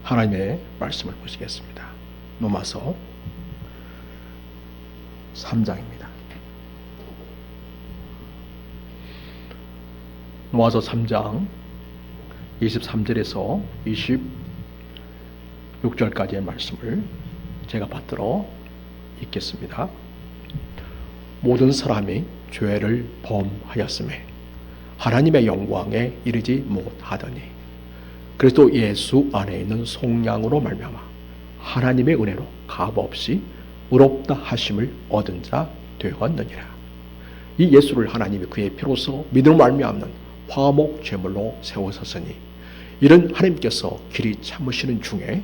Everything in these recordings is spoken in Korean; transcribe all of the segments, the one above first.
하나님의 말씀을 보시겠습니다. 로마서 3장입니다. 로마서 3장 23절에서 26절까지의 말씀을 제가 받들어 읽겠습니다. 모든 사람이 죄를 범하였음에 하나님의 영광에 이르지 못하더니 그리스도 예수 안에 있는 속량으로 말미암아 하나님의 은혜로 값없이 의롭다 하심을 얻은 자 되었느니라. 이 예수를 하나님이 그의 피로써 믿음으로 말미암는 화목 제물로 세우셨으니 이런 하나님께서 길이 참으시는 중에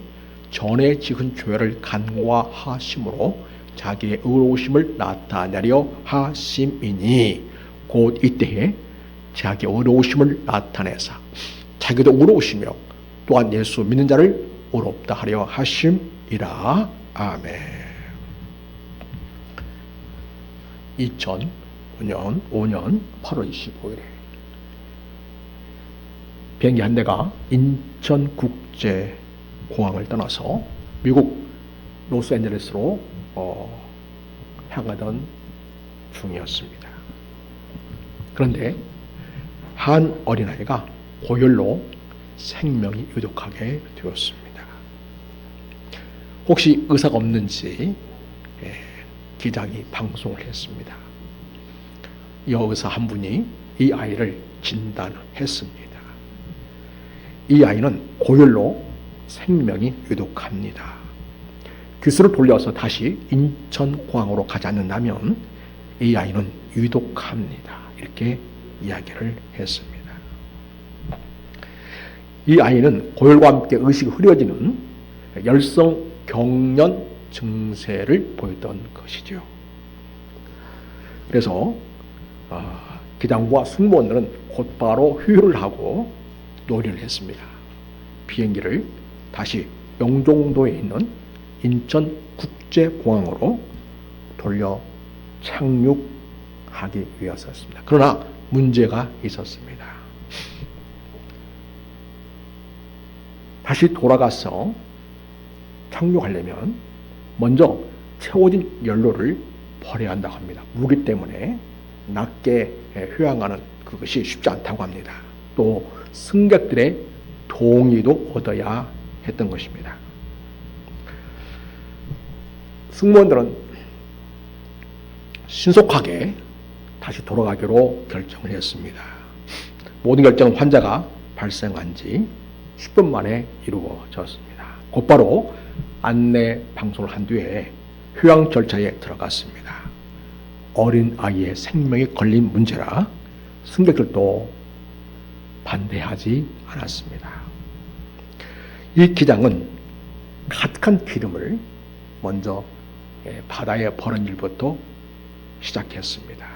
전에 지은 죄를 간과하심으로 자기의 의로우심을 나타내려 하심이니 곧 이때에 자기의 의로우심을 나타내사 자기도 의로우시며 또한 예수 믿는 자를 의롭다 하려 하심이라. 아멘. 2005년 8월 25일에 비행기 한 대가 인천국제공항을 떠나서 미국 로스앤젤레스로 향하던 중이었습니다. 그런데 한 어린아이가 고열로 생명이 유독하게 되었습니다. 혹시 의사가 없는지 기자가 방송을 했습니다. 여의사 한 분이 이 아이를 진단했습니다. 이 아이는 고열로 생명이 유독합니다. 기술을 돌려서 다시 인천공항으로 가지 않는다면 이 아이는 유독합니다. 이렇게 이야기를 했습니다. 이 아이는 고열과 함께 의식이 흐려지는 열성 경련 증세를 보였던 것이죠. 그래서 기장과 승무원들은 곧바로 휴유를 하고 노련을 했습니다. 비행기를 다시 영종도에 있는 인천국제공항으로 돌려 착륙하기 위해서였습니다. 그러나 문제가 있었습니다. 다시 돌아가서 착륙하려면 먼저 채워진 연료를 버려야 한다고 합니다. 무기 때문에 낮게 휴양하는 그것이 쉽지 않다고 합니다. 또 승객들의 동의도 얻어야 했던 것입니다. 승무원들은 신속하게 다시 돌아가기로 결정을 했습니다. 모든 결정은 환자가 발생한 지 10분 만에 이루어졌습니다. 곧바로 안내 방송을 한 뒤에 휴양 절차에 들어갔습니다. 어린 아이의 생명이 걸린 문제라 승객들도 반대하지 않았습니다. 이 기장은 가득한 기름을 먼저 바다에 버린 일부터 시작했습니다.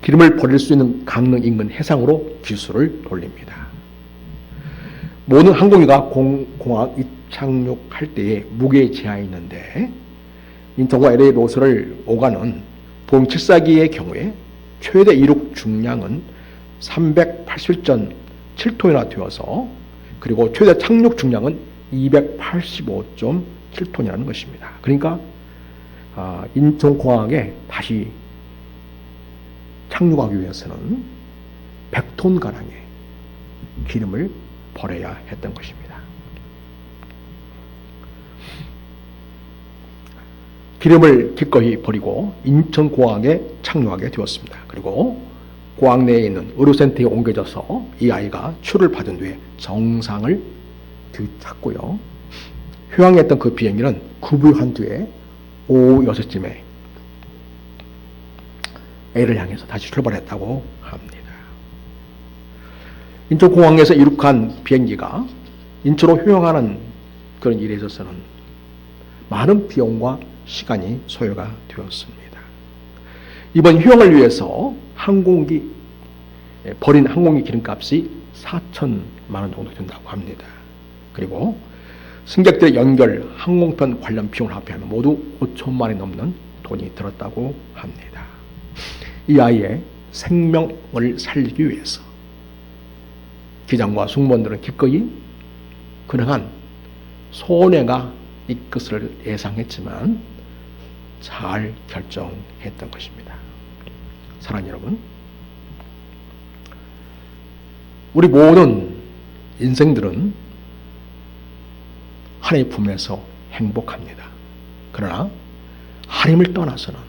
기름을 버릴 수 있는 강릉 인근 해상으로 기술을 돌립니다. 모든 항공기가 공항 입착륙할 때에 무게 제한이 있는데 인천과 LA 로스를 오가는 보잉 742의 경우에 최대 이륙 중량은 381.7톤이나 되어서 그리고 최대 착륙 중량은 285.7톤이라는 것입니다. 그러니까 인천공항에 다시 착륙하기 위해서는 100톤가량의 기름을 버려야 했던 것입니다. 기름을 기꺼이 버리고 인천공항에 착륙하게 되었습니다. 그리고 공항 내에 있는 의료센터에 옮겨져서 이 아이가 치료를 받은 뒤에 정상을 되찾고요. 휴양했던 그 비행기는 급유한 뒤에 오후 6시쯤에 A를 향해서 다시 출발했다고 합니다. 인천공항에서 이륙한 비행기가 인천으로 휴양하는 그런 일에 있어서는 많은 비용과 시간이 소요가 되었습니다. 이번 휴양을 위해서 버린 항공기 기름값이 4천만 원 정도 된다고 합니다. 그리고 승객들의 연결 항공편 관련 비용을 합해하면 모두 5천만 원이 넘는 돈이 들었다고 합니다. 이 아이의 생명을 살리기 위해서 기장과 승무원들은 기꺼이 그러한 손해가 이 것을 예상했지만 잘 결정했던 것입니다. 사랑하는 여러분, 우리 모든 인생들은 하나님의 품에서 행복합니다. 그러나 하나님을 떠나서는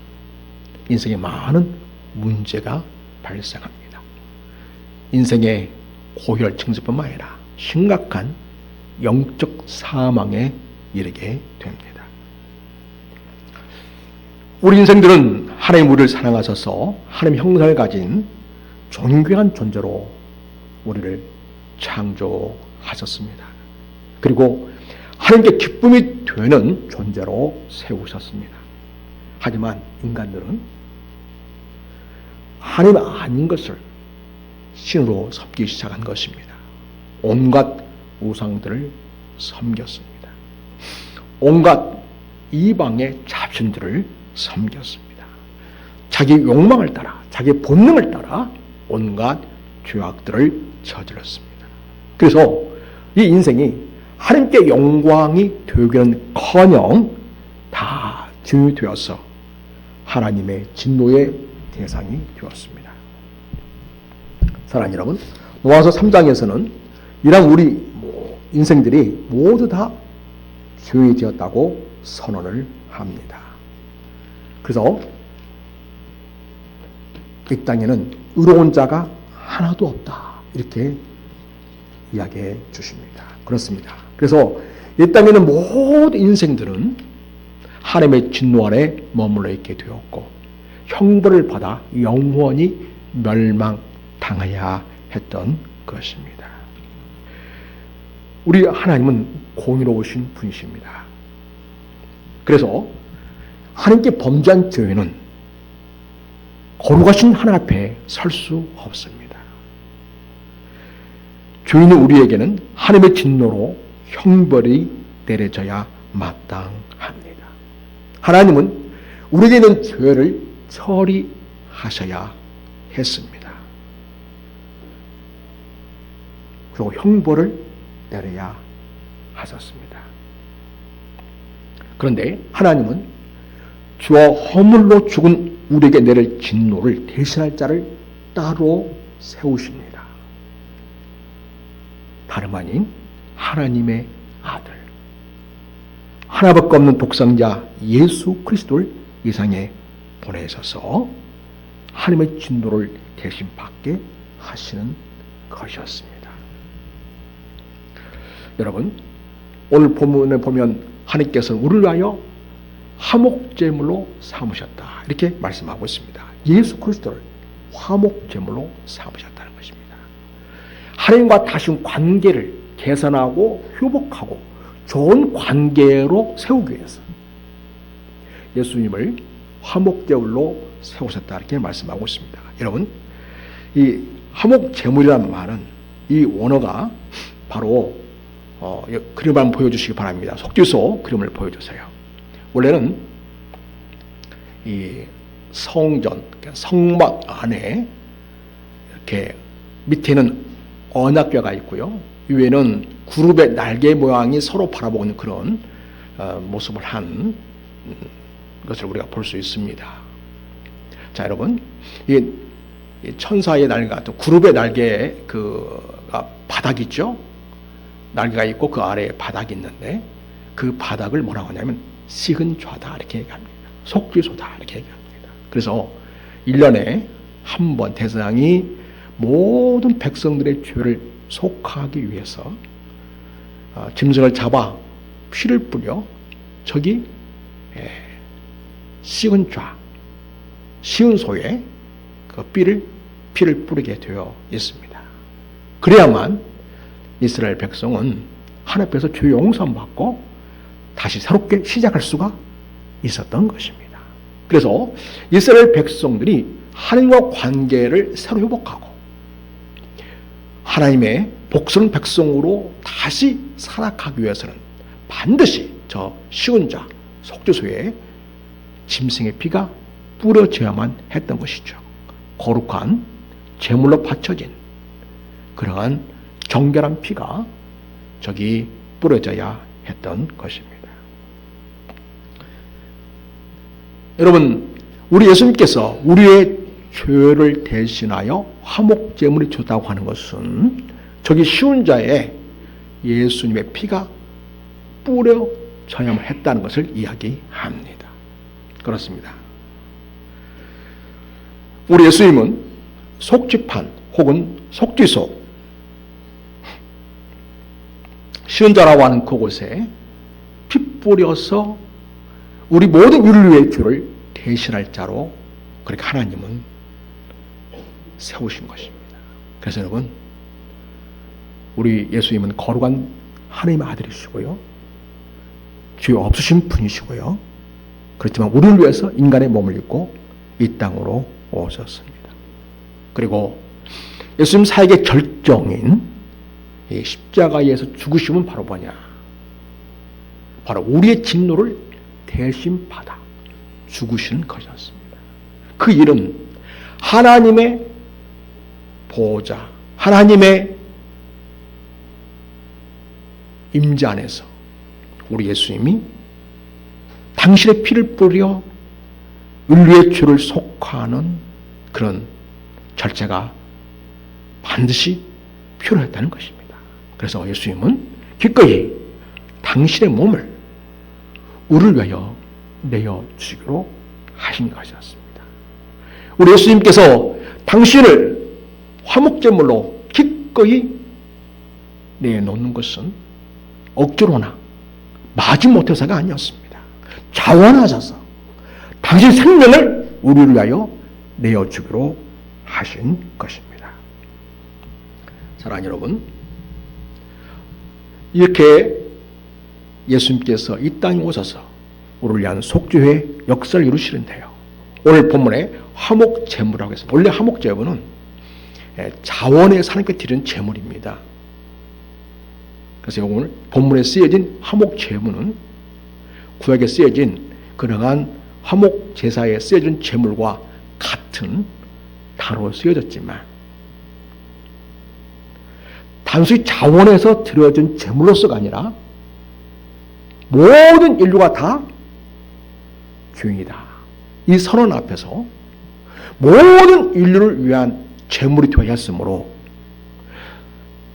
인생에 많은 문제가 발생합니다. 인생의 고혈 증세뿐만 아니라 심각한 영적 사망에 이르게 됩니다. 우리 인생들은 하나님 우리를 사랑하셔서 하나님 형상을 가진 존귀한 존재로 우리를 창조하셨습니다. 그리고 하나님께 기쁨이 되는 존재로 세우셨습니다. 하지만 인간들은 하나님 아닌 것을 신으로 섬기기 시작한 것입니다. 온갖 우상들을 섬겼습니다. 온갖 이방의 잡신들을 섬겼습니다. 자기 욕망을 따라, 자기 본능을 따라 온갖 죄악들을 저질렀습니다. 그래서 이 인생이 하나님께 영광이 되기는커녕 다 증이 되어서 하나님의 진노의 대상이 되었습니다. 사랑하는 여러분, 로마서 3장에서는 이런 우리 인생들이 모두 다 죄되었다고 선언을 합니다. 그래서 이 땅에는 의로운 자가 하나도 없다, 이렇게 이야기해 주십니다. 그렇습니다. 그래서 이 땅에는 모든 인생들은 하나님의 진노 아래 머물러 있게 되었고 형벌을 받아 영원히 멸망당해야 했던 것입니다. 우리 하나님은 공의로우신 분이십니다. 그래서 하나님께 범죄한 죄는 거룩하신 하나님 앞에 설 수 없습니다. 죄인은 우리에게는 하나님의 진노로 형벌이 내려져야 마땅합니다. 하나님은 우리에게 있는 죄를 처리하셔야 했습니다. 그리고 형벌을 내려야 하셨습니다. 그런데 하나님은 죄와 허물로 죽은 우리에게 내릴 진노를 대신할 자를 따로 세우십니다. 다름 아닌 하나님의 아들, 하나밖에 없는 독생자 예수 그리스도를 이 세상에 보내셔서 하나님의 진노를 대신 받게 하시는 것이었습니다. 여러분, 오늘 본문에 보면 하나님께서는 우리를 위하여 화목제물로 삼으셨다, 이렇게 말씀하고 있습니다. 예수 그리스도를 화목제물로 삼으셨다는 것입니다. 하나님과 다시 관계를 개선하고 회복하고 좋은 관계로 세우기 위해서 예수님을 화목제물로 세우셨다, 이렇게 말씀하고 있습니다. 여러분, 이 화목제물이라는 말은 이 원어가 바로 그림을 한번 보여주시기 바랍니다. 속죄소 그림을 보여주세요. 원래는 이 성전, 성막 안에 이렇게 밑에는 언약궤가 있고요, 위에는 구름의 날개 모양이 서로 바라보는 그런 모습을 한 것을 우리가 볼 수 있습니다. 자, 여러분, 이 천사의 날개가 또 구름의 날개 그가 바닥이죠. 날개가 있고 그 아래에 바닥이 있는데 그 바닥을 뭐라고 하냐면 식은 좌다, 이렇게 얘기합니다. 속죄소다, 이렇게 얘기합니다. 그래서 1년에 한 번 대제사장이 모든 백성들의 죄를 속하기 위해서 짐승을 잡아 피를 뿌려 저기 식은 좌, 식은 소에 그 피를 뿌리게 되어 있습니다. 그래야만 이스라엘 백성은 하나님 앞에서 죄 용서 받고 다시 새롭게 시작할 수가 있었던 것입니다. 그래서 이스라엘 백성들이 하나님과 관계를 새로 회복하고 하나님의 복스러운 백성으로 다시 살아가기 위해서는 반드시 저 식은 자, 속죄소에 짐승의 피가 뿌려져야만 했던 것이죠. 거룩한 제물로 바쳐진 그러한 정결한 피가 저기 뿌려져야 했던 것입니다. 여러분, 우리 예수님께서 우리의 죄를 대신하여 화목제물이 좋다고 하는 것은 저기 쉬운 자에 예수님의 피가 뿌려져야만 했다는 것을 이야기합니다. 그렇습니다. 우리 예수님은 속죄판 혹은 속죄소, 쉬운 자라고 하는 그곳에 피 뿌려서 우리 모든 인류의 죄를 대신할 자로 그렇게 하나님은 세우신 것입니다. 그래서 여러분, 우리 예수님은 거룩한 하나님의 아들이시고요, 죄 없으신 분이시고요, 그렇지만 우리를 위해서 인간의 몸을 입고 이 땅으로 오셨습니다. 그리고 예수님 사역의 결정인 이 십자가에서 죽으심은 바로 뭐냐? 바로 우리의 진노를 대신 받아 죽으시는 것이었습니다. 그 일은 하나님의 보호자, 하나님의 임재 안에서 우리 예수님이 당신의 피를 뿌려 인류의 죄를 속하는 그런 절차가 반드시 필요했다는 것입니다. 그래서 예수님은 기꺼이 당신의 몸을 우리를 위하여 내어주기로 하신 것이었습니다. 우리 예수님께서 당신을 화목제물로 기꺼이 내놓는 것은 억지로나 마지못해서가 아니었습니다. 자원하셔서 당신 생명을 우리를 위하여 내어주기로 하신 것입니다. 사랑하는 여러분, 이렇게 예수님께서 이 땅에 오셔서 우리를 위한 속죄의 역사를 이루시는데요, 오늘 본문에 화목제물이라고 했습니다. 원래 화목제물은 자원에서 하나님께 드리는 제물입니다. 그래서 오늘 본문에 쓰여진 화목제물은 구약에 쓰여진 그러한 화목제사에 쓰여진 제물과 같은 단어로 쓰여졌지만 단순히 자원에서 드려진 제물로서가 아니라 모든 인류가 다 죄인이다, 이 선언 앞에서 모든 인류를 위한 제물이 되었으므로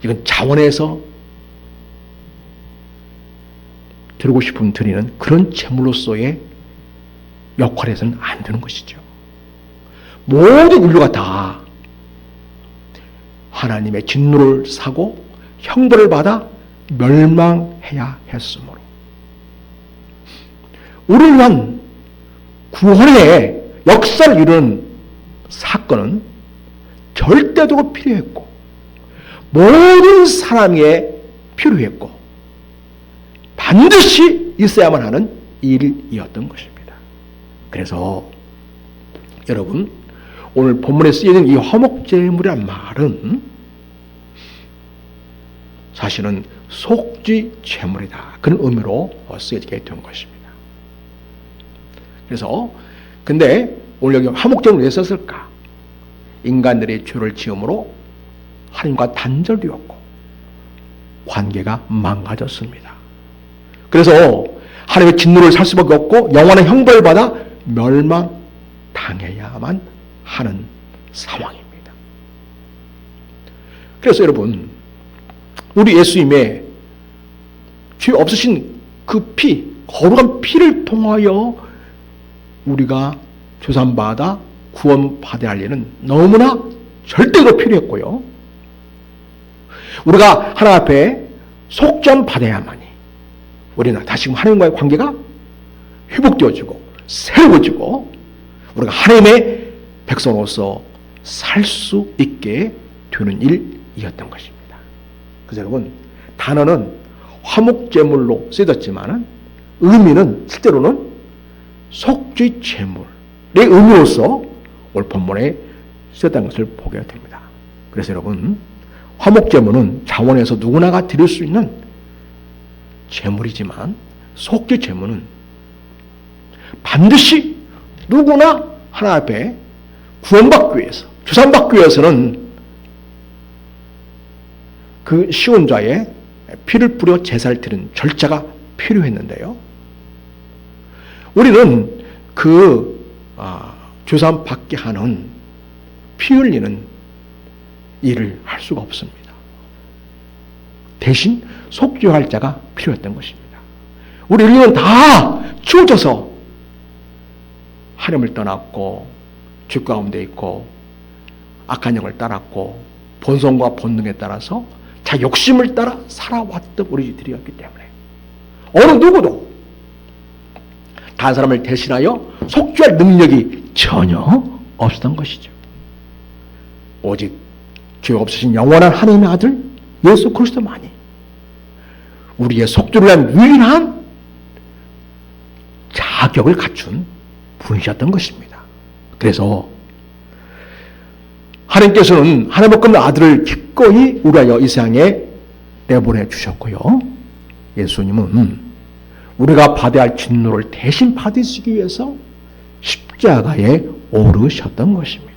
이건 자원에서 드리고 싶으면 드리는 그런 제물로서의 역할에서는 안 되는 것이죠. 모든 인류가 다 하나님의 진노를 사고 형벌을 받아 멸망해야 했으므로 우리를 위한 구원의 역사를 이루는 사건은 절대적으로 필요했고 모든 사람에게 필요했고 반드시 있어야만 하는 일이었던 것입니다. 그래서 여러분, 오늘 본문에 쓰여진 이 화목제물이란 말은 사실은 속죄제물이다, 그런 의미로 쓰여지게 된 것입니다. 그래서 근데 오늘 여기 화목제물을 왜 썼을까? 인간들의 죄를 지음으로 하나님과 단절되었고 관계가 망가졌습니다. 그래서 하나님의 진노를 살 수밖에 없고 영원한 형벌을 받아 멸망당해야만 하는 상황입니다. 그래서 여러분, 우리 예수님의 죄 없으신 그 피, 거룩한 피를 통하여 우리가 조산받아 구원받아야 할 일은 너무나 절대로 필요했고요, 우리가 하나님 앞에 속죄함 받아야만이 우리는 다시금 하나님과의 관계가 회복되어지고 새로워지고 우리가 하나님의 백성으로서 살 수 있게 되는 일이었던 것입니다. 그래서 여러분, 단어는 화목제물로 쓰여졌지만 의미는 실제로는 속죄제물의 의미로서 오늘 본문에 쓰였다는 것을 보게 됩니다. 그래서 여러분, 화목제물은 자원에서 누구나가 드릴 수 있는 제물이지만 속죄제물은 반드시 누구나 하나님 앞에 구원받기 위해서, 주산받기 위해서는 그 시온자의 피를 뿌려 제사를 드리는 절차가 필요했는데요. 우리는 죄사함 받게 하는 피 흘리는 일을 할 수가 없습니다. 대신 속죄할 자가 필요했던 것입니다. 우리 인류는 다 치워져서 하나님을 떠났고 죄 가운데 있고 악한 영을 따랐고 본성과 본능에 따라서 자 욕심을 따라 살아왔던 우리들이었기 때문에 어느 누구도 다른 사람을 대신하여 속죄할 능력이 전혀 없었던 것이죠. 오직 죄 없으신 영원한 하나님의 아들 예수 그리스도만이 우리의 속죄를 위한 유일한 자격을 갖춘 분이셨던 것입니다. 그래서 하나님께서는 하나님 없는 아들을 기꺼이 우리하여 이 세상에 내보내 주셨고요. 예수님은 우리가 받아야 할 진노를 대신 받으시기 위해서 십자가에 오르셨던 것입니다.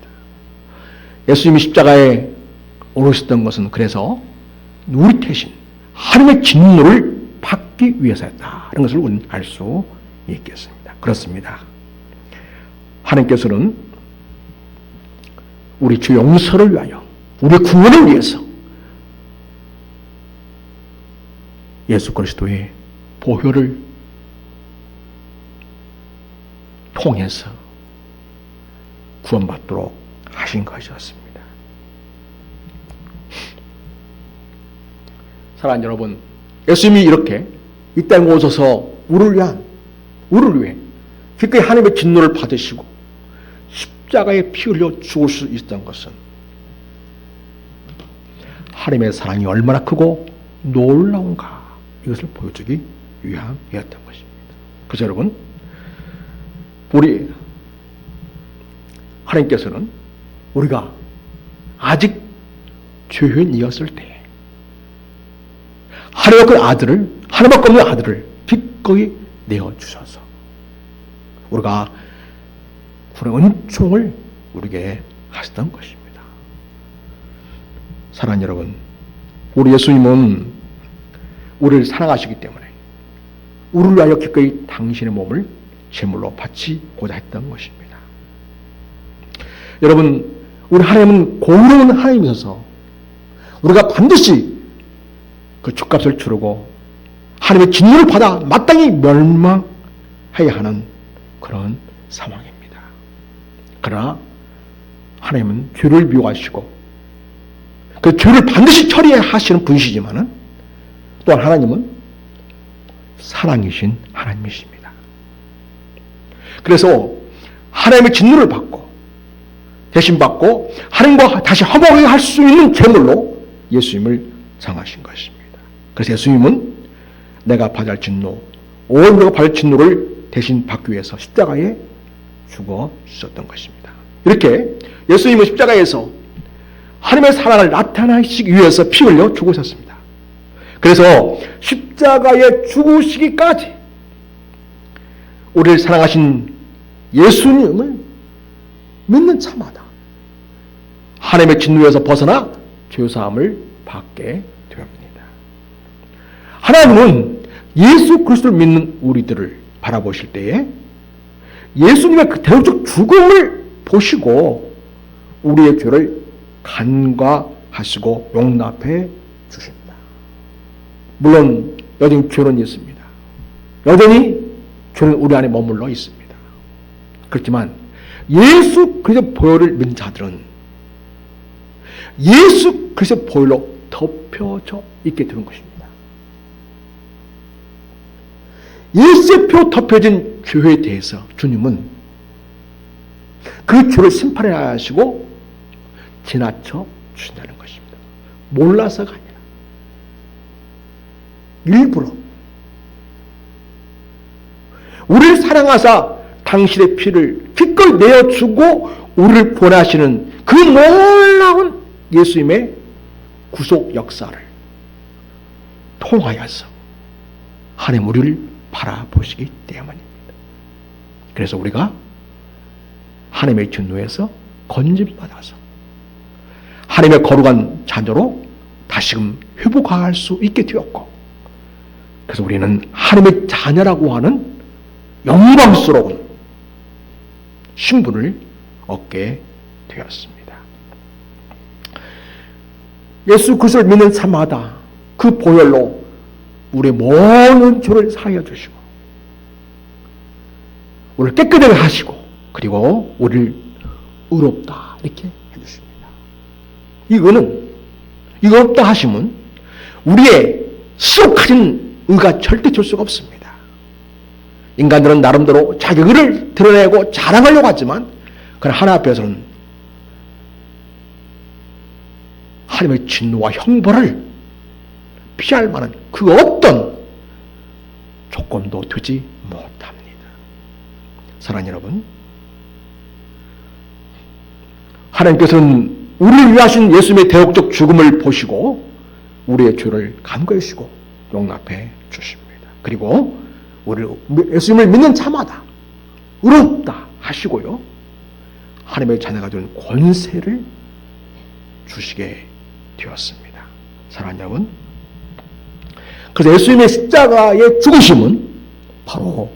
예수님이 십자가에 오르셨던 것은 그래서 우리 대신 하나님의 진노를 받기 위해서였다는 것을 우리는 알 수 있겠습니다. 그렇습니다. 하나님께서는 우리 죄 용서를 위하여 우리 구원을 위해서 예수 그리스도의 보혈을 통해서 구원받도록 하신 것이었습니다. 사랑하는 여러분, 예수님이 이렇게 이 땅에 오셔서 우리를 위해 기꺼이 하나님의 진노를 받으시고 십자가에 피 흘려 죽을 수 있었던 것은 하나님의 사랑이 얼마나 크고 놀라운가 이것을 보여주기 위함이었던 것입니다. 그래서 여러분, 우리 하나님께서는 우리가 아직 죄인이었을 때 하나님의 하나님밖에 없는 아들을 기꺼이 내어주셔서 우리가 그런 은총을 우리에게 하셨던 것입니다. 사랑하는 여러분, 우리 예수님은 우리를 사랑하시기 때문에 우리를 위하여 기꺼이 당신의 몸을 제물로 바치고자 했던 것입니다. 여러분, 우리 하나님은 고르운 하나님이셔서 우리가 반드시 그 죗값을 치르고 하나님의 진노를 받아 마땅히 멸망해야 하는 그런 상황입니다. 그러나 하나님은 죄를 미워하시고 그 죄를 반드시 처리하시는 분이시지만은 또한 하나님은 사랑이신 하나님이십니다. 그래서 하나님의 진노를 받고 대신 받고 하나님과 다시 화목하게 할 수 있는 제물로 예수님을 정하신 것입니다. 그래서 예수님은 내가 받을 진노, 온 우리가 받을 진노를 대신 받기 위해서 십자가에 죽어 주셨던 것입니다. 이렇게 예수님은 십자가에서 하나님의 사랑을 나타내시기 위해서 피 흘려 죽으셨습니다. 그래서 십자가에 죽으시기까지 우리를 사랑하신 예수님을 믿는 차마다 하나님의 진노에서 벗어나 죄사함을 받게 됩니다. 하나님은 예수 그리스도를 믿는 우리들을 바라보실 때에 예수님의 그 대속적 죽음을 보시고 우리의 죄를 간과하시고 용납해 주십니다. 물론 여전히 죄는 있습니다. 여전히 죄는 우리 안에 머물러 있습니다. 그렇지만 예수 그리스도의 보혈을 믿는 자들은 예수 그리스도의 보혈로 덮여져 있게 되는 것입니다. 예수의 피로 덮여진 죄에 대해서 주님은 그 죄를 심판해야 하시고 지나쳐 주신다는 것입니다. 몰라서가 아니라 일부러 우리를 사랑하사 당신의 피를 기꺼이 내어주고 우리를 보내시는 그 놀라운 예수님의 구속 역사를 통하여서 하나님 우리를 바라보시기 때문입니다. 그래서 우리가 하나님의 진노에서 건짐받아서 하나님의 거룩한 자녀로 다시금 회복할 수 있게 되었고 그래서 우리는 하나님의 자녀라고 하는 영광스러운 신분을 얻게 되었습니다. 예수 그리스도를 믿는 삶마다 그 보혈로 우리의 모든 죄를 사하여 주시고 우리를 깨끗하게 하시고 그리고 우리를 의롭다 이렇게 해주십니다. 이거 없다 하시면 우리의 스스로 가진 의가 절대 줄 수가 없습니다. 인간들은 나름대로 자기 의를 드러내고 자랑하려고 하지만 그러나 하나님 앞에서는 하나님의 진노와 형벌을 피할 만한 그 어떤 조건도 되지 못합니다. 사랑하는 여러분, 하나님께서는 우리를 위하신 예수님의 대역적 죽음을 보시고 우리의 죄를 간구해 주시고 용납해 주십니다. 그리고 우리를 예수님을 믿는 자마다 의롭다 하시고요, 하나님의 자녀가 되는 권세를 주시게 되었습니다. 사랑하는 여러분, 그래서 예수님의 십자가의 죽으심은 바로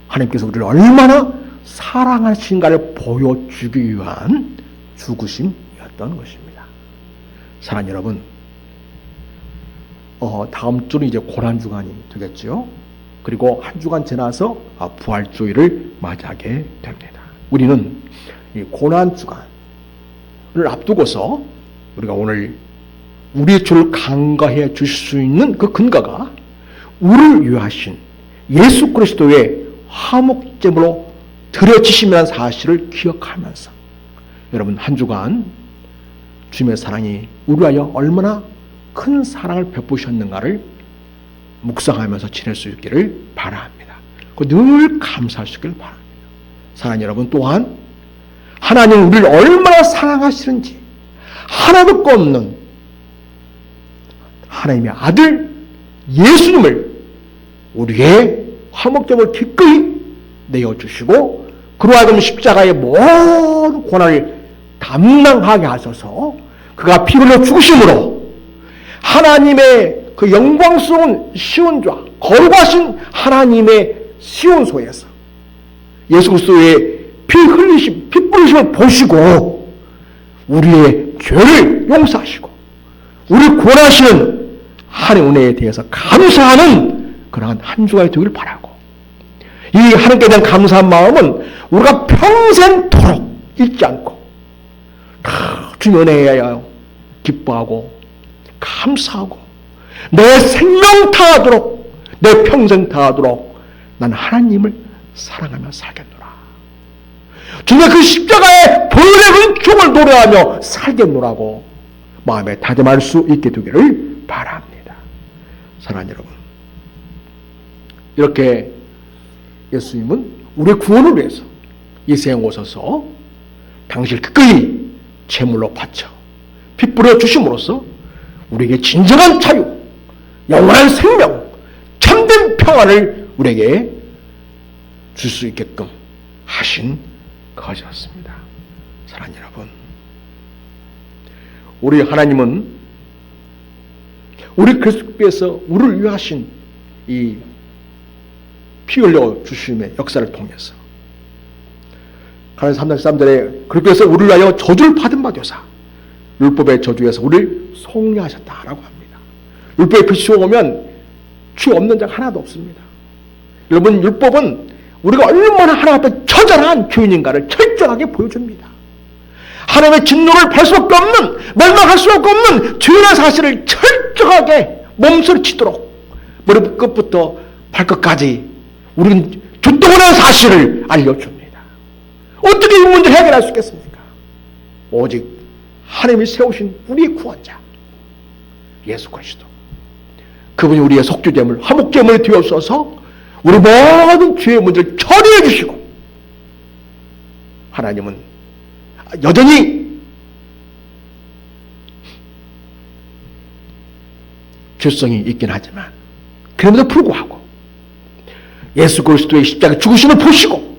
하나님께서 우리를 얼마나 사랑하신가를 보여주기 위한 죽으심이었던 것입니다. 사랑하는 여러분, 다음 주는 이제 고난주간이 되겠죠. 그리고 한 주간 지나서 부활주일을 맞이하게 됩니다. 우리는 이 고난주간을 앞두고서 우리가 오늘 우리의 죄를 간과해 주실 수 있는 그 근거가 우리를 위하신 예수 그리스도의 화목제물로 드려지심이라는 사실을 기억하면서 여러분 한 주간 주님의 사랑이 우리 위하여 얼마나 큰 사랑을 베푸셨는가를 묵상하면서 지낼 수 있기를 바랍니다. 늘 감사할 수 있기를 바랍니다. 사랑하는 여러분, 또한 하나님 우리를 얼마나 사랑하시는지 하나도 없는 하나님의 아들 예수님을 우리의 화목제물을 기꺼이 내어주시고 그로 하여금 십자가의 모든 고난을 담당하게 하셔서 그가 피 흘려 죽으심으로 하나님의 그 영광스러운 시온좌 거룩하신 하나님의 시온소에서 예수 그리스도의 피 흘리심, 피 뿌리심을 보시고 우리의 죄를 용서하시고 우리를 구원하시는 하나님 은혜에 대해서 감사하는 그러한 한 주가 되길 바라고, 이 하나님께 대한 감사한 마음은 우리가 평생토록 잊지 않고 주님 은혜에 기뻐하고 감사하고 내 생명 다하도록 내 평생 다하도록 난 하나님을 사랑하며 살겠노라. 주님의 그 십자가의 보혈의 은총을 노래하며 살겠노라고 마음에 다짐할 수 있게 되기를 바랍니다. 사랑하는 여러분, 이렇게 예수님은 우리의 구원을 위해서 이 세상에 오셔서 당신을 기꺼이 제물로 바쳐 피 뿌려 주심으로써 우리에게 진정한 자유, 영원한 생명, 참된 평안을 우리에게 줄 수 있게끔 하신 것이었습니다. 사랑하는 여러분, 우리 하나님은 우리 그리스도께서 우리를 위하신 이 피 흘려 주심의 역사를 통해서 가나안 3장 13절에 그리스도께서 우리를 위하여 저주를 받은 바 되사 율법의 저주에서 우리를 속량하셨다라고 합니다. 율법의 빛이 오면 죄 없는 자가 하나도 없습니다. 여러분, 율법은 우리가 얼마나 하나님 앞에 처절한 죄인인가를 철저하게 보여줍니다. 하나님의 진노를 발 수밖에 없는, 멸망할 수밖에 없는 죄의 사실을 철저하게 몸서리치도록 머리 끝부터 발끝까지 우리는 주동하는 사실을 알려줍니다. 어떻게 이 문제를 해결할 수 있겠습니까? 오직 하나님이 세우신 우리의 구원자 예수 그리스도, 그분이 우리의 속죄제물, 화목제물이 되어서서 우리 모든 죄의 문제를 처리해 주시고, 하나님은 여전히 죄성이 있긴 하지만 그럼에도 불구하고 예수 그리스도의 십자가 죽으심을 보시고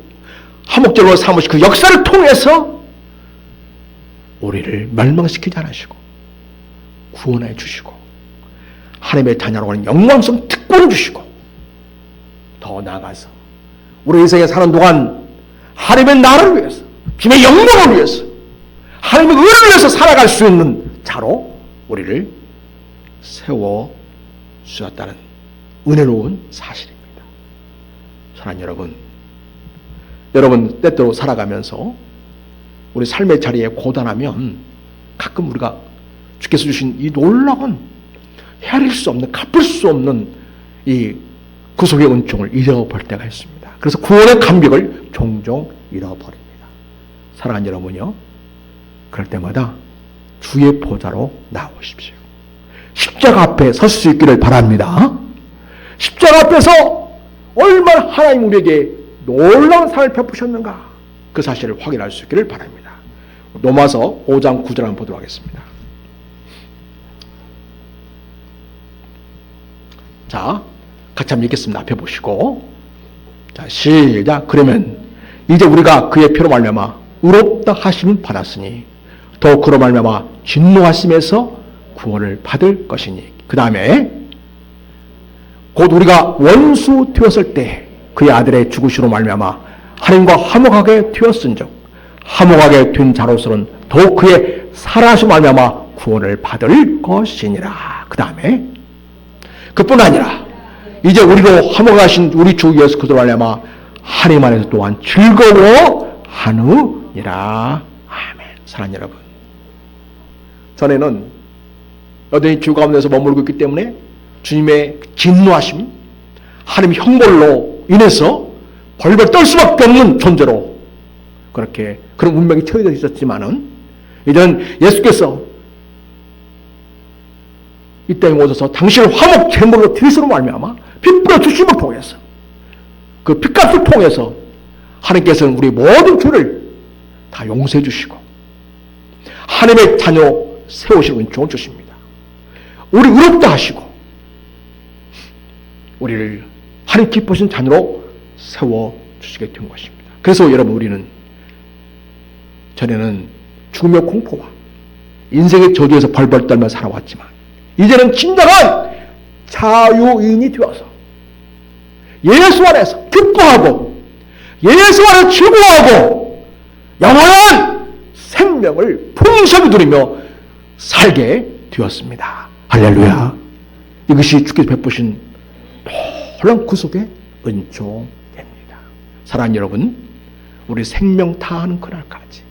화목제물로 삼으신 그 역사를 통해서 우리를 멸망시키지 않으시고 구원해 주시고 하나님의 자녀로 하는 영광스러운 특권을 주시고, 더 나아가서 우리 인생에 사는 동안 하나님의 나라를 위해서, 주님의 영광을 위해서, 하나님의 의를 위해서 살아갈 수 있는 자로 우리를 세워 주셨다는 은혜로운 사실입니다. 사랑하는 여러분 때때로 살아가면서 우리 삶의 자리에 고단하면 가끔 우리가 주께서 주신 이 놀라운 헤아릴 수 없는, 갚을 수 없는 이 구속의 은총을 잃어버릴 때가 있습니다. 그래서 구원의 감격을 종종 잃어버립니다. 사랑하는 여러분요, 그럴 때마다 주의 보좌로 나오십시오. 십자가 앞에 설 수 있기를 바랍니다. 십자가 앞에서 얼마나 하나님 우리에게 놀라운 사랑을 베푸셨는가, 그 사실을 확인할 수 있기를 바랍니다. 로마서 5장 9절 한번 보도록 하겠습니다. 자, 같이 한번 읽겠습니다. 앞에 보시고, 자, 시작. 그러면 이제 우리가 그의 피로 말미암아 의롭다 하심을 받았으니 더 그로 말미암아 진노하심에서 구원을 받을 것이니, 그 다음에 곧 우리가 원수 되었을 때 그의 아들의 죽으시로 말미암아 하나님과 화목하게 되었은즉 화목하게 된 자로서는 더욱 그의 살아하심으로 말미암아 구원을 받을 것이니라. 그 다음에 그뿐 아니라 이제 우리로 화목하신 우리 주 예수 그리스도로 말미암아 하나님 안에서 또한 즐거워하느니라. 아멘. 사랑하는 여러분, 전에는 여전히 죄 가운데서 머물고 있기 때문에 주님의 진노하심, 하나님의 형벌로 인해서 벌벌 떨 수밖에 없는 존재로 그렇게 그런 운명이 처해져 있었지만은, 이제는 예수께서 이 땅에 오셔서 당신을 화목 제물로 드리시로 말미암아 피 뿌려 주심을 통해서, 그 피값을 통해서 하나님께서는 우리 모든 죄를 다 용서해 주시고 하나님의 자녀 세우시는 은총을 주십니다. 우리 의롭다 하시고 우리를 하나님 기쁘신 자녀로 세워주시게 된 것입니다. 그래서 여러분, 우리는 전에는 죽음의 공포와 인생의 저주에서 벌벌 떨며 살아왔지만 이제는 진정한 자유인이 되어서 예수 안에서 기뻐하고 예수 안에서 즐거워하고 영원한 생명을 풍성히 누리며 살게 되었습니다. 할렐루야. 이것이 주께서 베푸신 놀라운 구속의 은총입니다. 사랑하는 여러분, 우리 생명 다하는 그날까지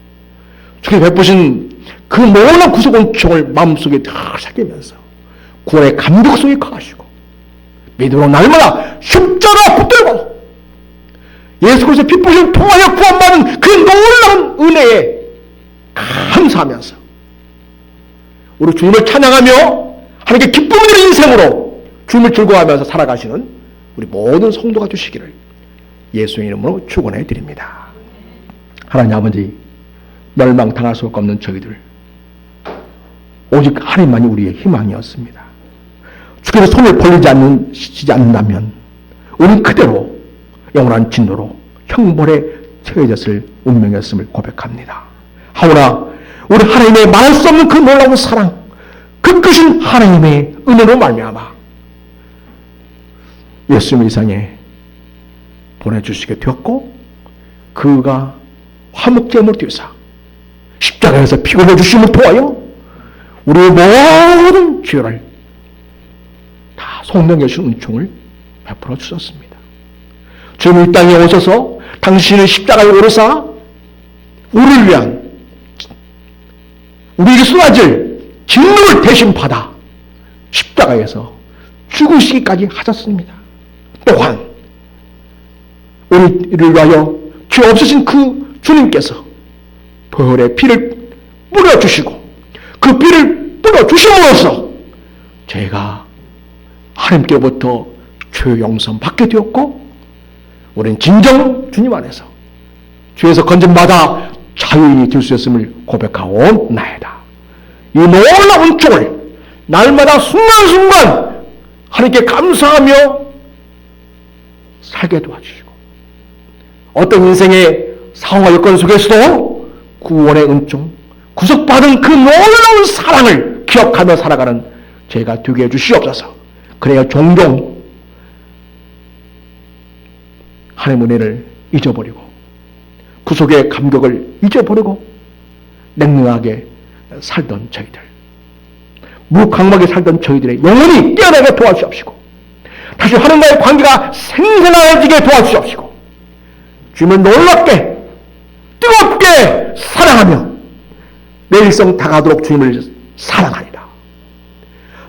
주께서 베푸신 그 놀라운 구속 은총을 마음속에 다 새기면서 구원의 감격성이 강하시고 믿음으로 날마다 십자가 붙들고 예수 그리스도의 피 뿌리심 통하여 구원받은 그 놀라운 은혜에 감사하면서 우리 주님을 찬양하며 하나님께 기쁨을 드리는 인생으로 주님을 즐거워하면서 살아가시는 우리 모든 성도가 되시기를 예수의 이름으로 축원해 드립니다. 하나님 아버지, 멸망당할 수 없는 저희들 오직 하나님만이 우리의 희망이었습니다. 주께서 손을 벌리지 않는다면 우리는 그대로 영원한 진노로 형벌에 처해졌을 운명이었음을 고백합니다. 하오나 우리 하나님의 말할 수 없는 그 놀라운 사랑, 그 크신 하나님의 은혜로 말미암아 예수님 이 세상에 보내주시게 되었고, 그가 화목제물을 뒤에서 십자가에서 피 흘려주심을 통하여 우리의 모든 죄를 다 속량해 주신 은총을 베풀어 주셨습니다. 주님 이 땅에 오셔서 당신의 십자가에 오르사 우리를 위한, 우리에게 쏟아질 진노를 대신 받아 십자가에서 죽으시기까지 하셨습니다. 또한 우리를 위하여 죄 없으신 그 주님께서 보혈의 피를 뿌려주시고 그 피를 뿌려주심으로써 저희가 하나님께로부터 죄 용서 받게 되었고, 우리는 진정 주님 안에서 죄에서 건짐받아 자유인이 될 수 있음을 고백하오 나이다. 이 놀라운 은총을 날마다 순간순간 하나님께 감사하며 살게 도와주시고, 어떤 인생의 상황과 여건 속에서도 구원의 은총, 구속받은 그 놀라운 사랑을 기억하며 살아가는 저희가 되게 해주시옵소서. 그래야 종종 하나님의 은혜를 잊어버리고 구속의 감격을 잊어버리고 냉랭하게 살던 저희들, 무강하게 살던 저희들의 영혼이 깨어나게 도와주옵시고 다시 하나님과의 관계가 생생해지게 도와주옵시고 주님을 놀랍게 뜨겁게 사랑하며 내 일생 다가도록 주님을 사랑하리라.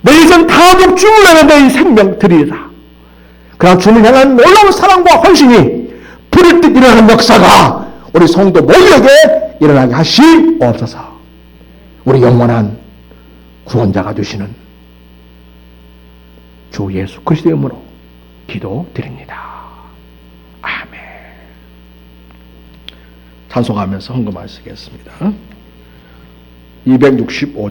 내 일생 다하도록 주님을 위하여 내 생명 드리리라. 그러나 주님을 향한 놀라운 사랑과 헌신이 불을 듯 일어나는 역사가 우리 성도 모두에게 일어나게 하시옵소서. 우리 영원한 구원자가 되시는 주 예수 그리스도의 이름으로 기도드립니다. 아멘. 찬송하면서 헌금하시겠습니다. 265